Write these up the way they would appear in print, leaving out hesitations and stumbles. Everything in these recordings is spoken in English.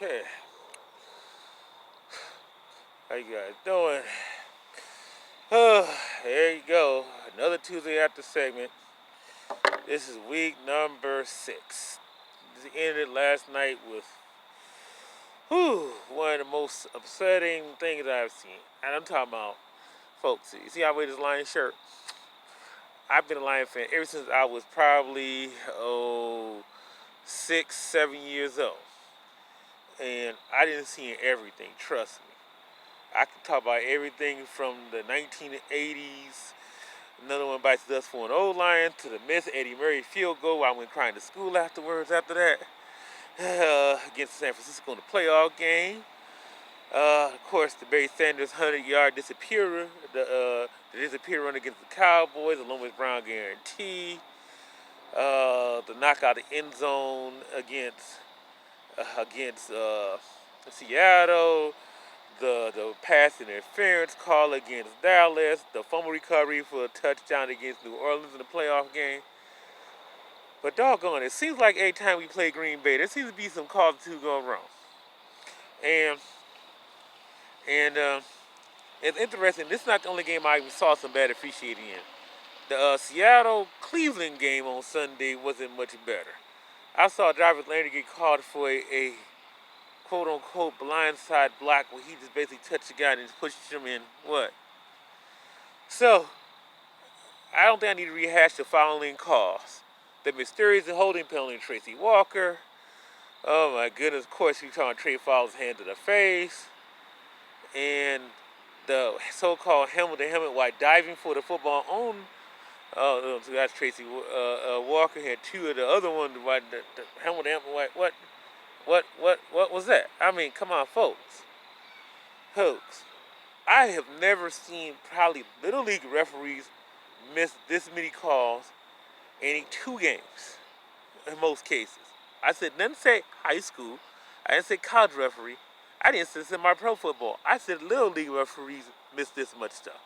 Okay. How you guys doing? There you go. Another Tuesday after segment. This is week number 6. This ended last night with one of the most upsetting things I've seen. And I'm talking about, folks, you see I wear this Lion shirt? I've been a Lion fan ever since I was probably, 6, 7 years old. And I didn't see everything, trust me. I can talk about everything from the 1980s. Another one bites the dust for an old Lion to the missed Eddie Murray field goal. I went crying to school afterwards after that. Against San Francisco in the playoff game. Of course, the Barry Sanders 100-yard disappearer. The disappear run against the Cowboys, the Loomis Brown guarantee. The knockout the end zone against Seattle. The pass interference call against Dallas, the fumble recovery for a touchdown against New Orleans in the playoff game. But doggone, it seems like every time we play Green Bay, there seems to be some calls or two going wrong. And it's interesting. This is not the only game I even saw some bad officiating in. The Seattle-Cleveland game on Sunday wasn't much better. I saw Jarvis Landry get called for a quote-unquote blindside block where he just basically touched the guy and just pushed him in. What? So, I don't think I need to rehash the following calls. The mysterious holding penalty on Tracy Walker. Oh my goodness, of course, you're trying to trade Fowler's hand to the face. And the so-called helmet-to-helmet while diving for the football on. So that's Tracy Walker. Had two of the other one, the helmet-to-helmet. What was that? I mean, come on, folks. I have never seen probably Little League referees miss this many calls in 2 games, in most cases. I said, didn't say high school. I didn't say college referee. I didn't say semi-pro football. I said Little League referees miss this much stuff.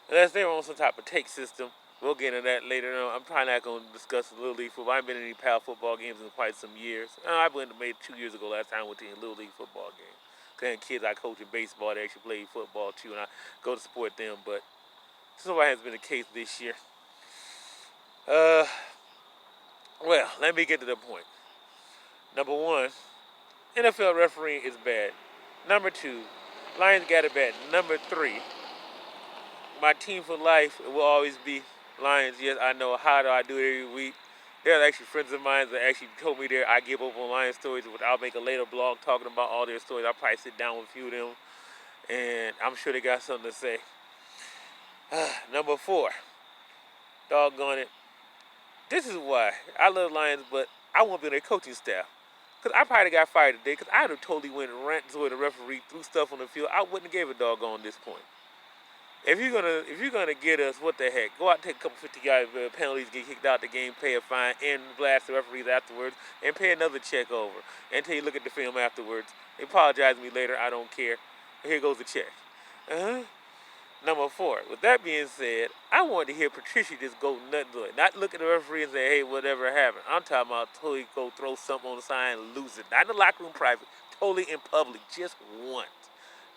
Unless they're on some type of take system. We'll get into that later on. I'm probably not going to discuss Little League football. I haven't been in any PAL football games in quite some years. I went maybe 2 years ago last time I went to a Little League football game. Because kids I coach in baseball, they actually play football too, and I go to support them. But so hasn't been the case this year. Well, let me get to the point. Number 1, NFL refereeing is bad. Number 2, Lions got it bad. Number 3, my team for life will always be Lions. Yes, I know. How do I do it every week? There are actually friends of mine that actually told me I give up on Lions stories. I'll make a later blog talking about all their stories. I'll probably sit down with a few of them, and I'm sure they got something to say. Number 4, doggone it. This is why I love Lions, but I won't be on their coaching staff. Because I probably got fired today because I would have totally went ranting with the referee, threw stuff on the field. I wouldn't have gave a doggone this point. If you're gonna get us, what the heck? Go out and take a couple 50-yard penalties, get kicked out the game, pay a fine, and blast the referees afterwards, and pay another check over. Until you look at the film afterwards. They apologize to me later, I don't care. Here goes the check. Number 4, with that being said, I wanted to hear Patricia just go nuts to it. Not look at the referee and say, hey, whatever happened. I'm talking about totally go throw something on the side and lose it. Not in the locker room private, totally in public, just once.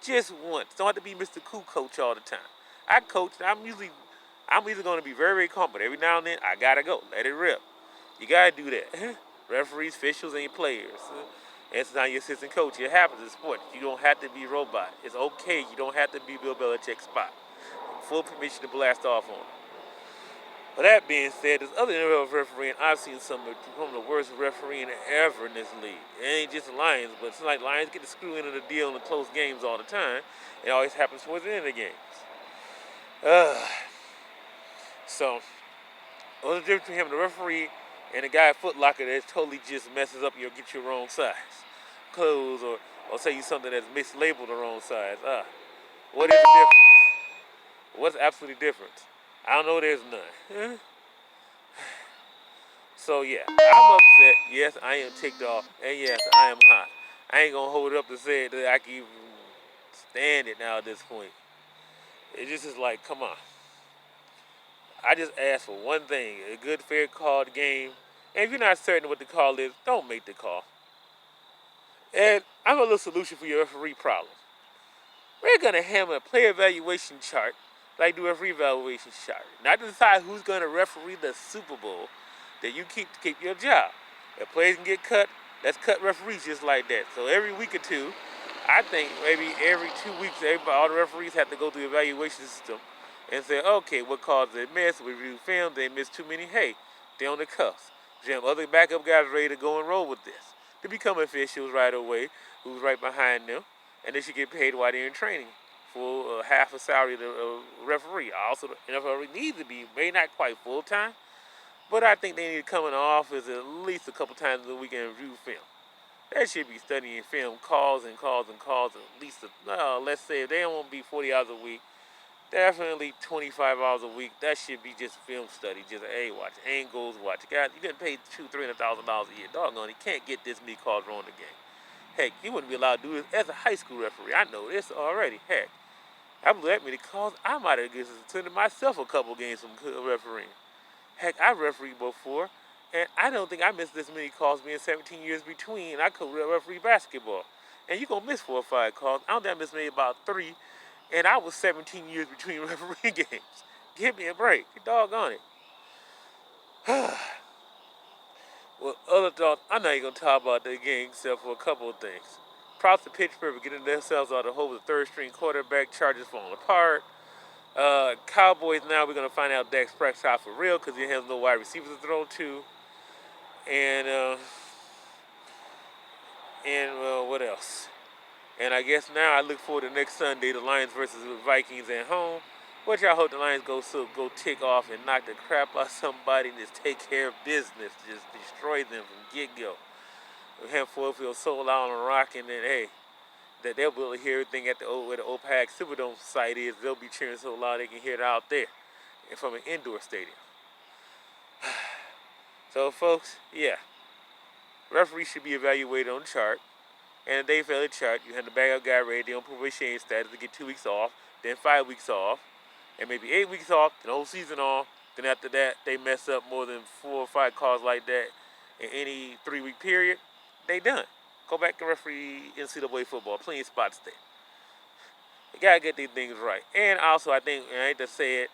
Just once. Don't have to be Mr. Cool Coach all the time. I coach, I'm usually going to be very, very calm, but every now and then, I got to go. Let it rip. You got to do that. Referees, officials, and your players. And it's not your assistant coach. It happens in sports. You don't have to be a robot. It's okay. You don't have to be Bill Belichick's spot. Full permission to blast off on it. But that being said, there's other NFL refereeing. I've seen some of the worst refereeing ever in this league. It ain't just the Lions, but it's like Lions get the screw into the deal in the close games all the time. It always happens towards the end of the games. So, what's the difference between him and the referee and the guy at Foot Locker that totally just messes up get your wrong size clothes or say you something that's mislabeled the wrong size? What is the difference? What's absolutely different? I don't know. There's none. So yeah, I'm upset. Yes, I am ticked off, and yes, I am hot. I ain't gonna hold it up to say that I can even stand it now at this point. It just is like, come on. I just asked for one thing: a good, fair called game And if you're not certain what the call is, don't make the call. And I have a little solution for your referee problem. We're gonna hammer a player evaluation chart, like the referee evaluation chart, not to decide who's gonna referee the Super Bowl. That you keep to keep your job. If players can get cut, let's cut referees just like that. So every week or two, I think maybe every 2 weeks, all the referees have to go through the evaluation system and say, okay, what caused they miss? We review film, they missed too many. Hey, they're on the cuffs. Jam other backup guys ready to go and roll with this. To become officials right away, who's right behind them, and they should get paid while they're in training for half a salary of the referee. Also, the NFL needs to be, maybe not quite full time, but I think they need to come in the office at least a couple times a week and review film. They should be studying film, calls and calls and calls, at least, let's say if they don't want to be 40 hours a week, definitely 25 hours a week. That should be just film study. Just, hey, watch angles, watch. God, you didn't pay $200,000-$300,000 a year. Doggone, you can't get this many calls wrong the game. Heck, you wouldn't be allowed to do this as a high school referee. I know this already. Heck, I blew that many calls. I might have attended myself a couple games from refereeing. Heck, I refereed before, and I don't think I missed this many calls being 17 years between. I could referee basketball. And you're going to miss 4 or 5 calls. I don't think I missed maybe about 3, and I was 17 years between referee games. Give me a break. You doggone it. Well, other thoughts, I'm not even going to talk about the game except for a couple of things. Props to Pittsburgh for getting themselves out of the hole with the third string quarterback. Chargers falling apart. Cowboys now, we're going to find out Dak Prescott for real because he has no wide receivers to throw to. And, what else? And I guess now I look forward to next Sunday, the Lions versus the Vikings at home. Which I hope the Lions go tick off and knock the crap out of somebody and just take care of business. Just destroy them from get-go. Henceforth, we'll sold out on rock, and then, hey, that they'll be able to hear everything at where the OPAC Superdome site is. They'll be cheering so loud they can hear it out there and from an indoor stadium. So, folks, yeah. Referees should be evaluated on the chart. And if they fail the chart, you have the backup guy ready. They don't probation status to get 2 weeks off, then 5 weeks off, and maybe 8 weeks off, then the whole season off. Then after that, they mess up more than 4 or 5 calls like that in any 3-week period. They done. Go back and referee NCAA football. Plenty of spots there. You gotta get these things right. And also, I think, and I hate to say it,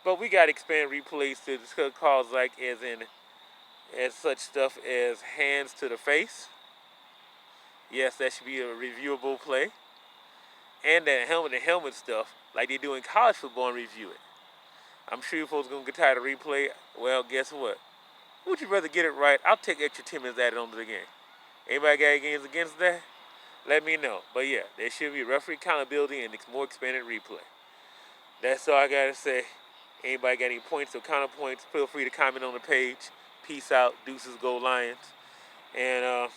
but we gotta expand replays to discuss calls like as such stuff as hands to the face. Yes, that should be a reviewable play. And that helmet stuff, like they do in college football, and review it. I'm sure you folks gonna get tired of replay. Well, guess what? Would you rather get it right? I'll take extra 10 minutes added onto the game. Anybody got any games against that? Let me know. But yeah, there should be referee accountability and more expanded replay. That's all I gotta say. Anybody got any points or counterpoints? Feel free to comment on the page. Peace out. Deuces, go Lions. And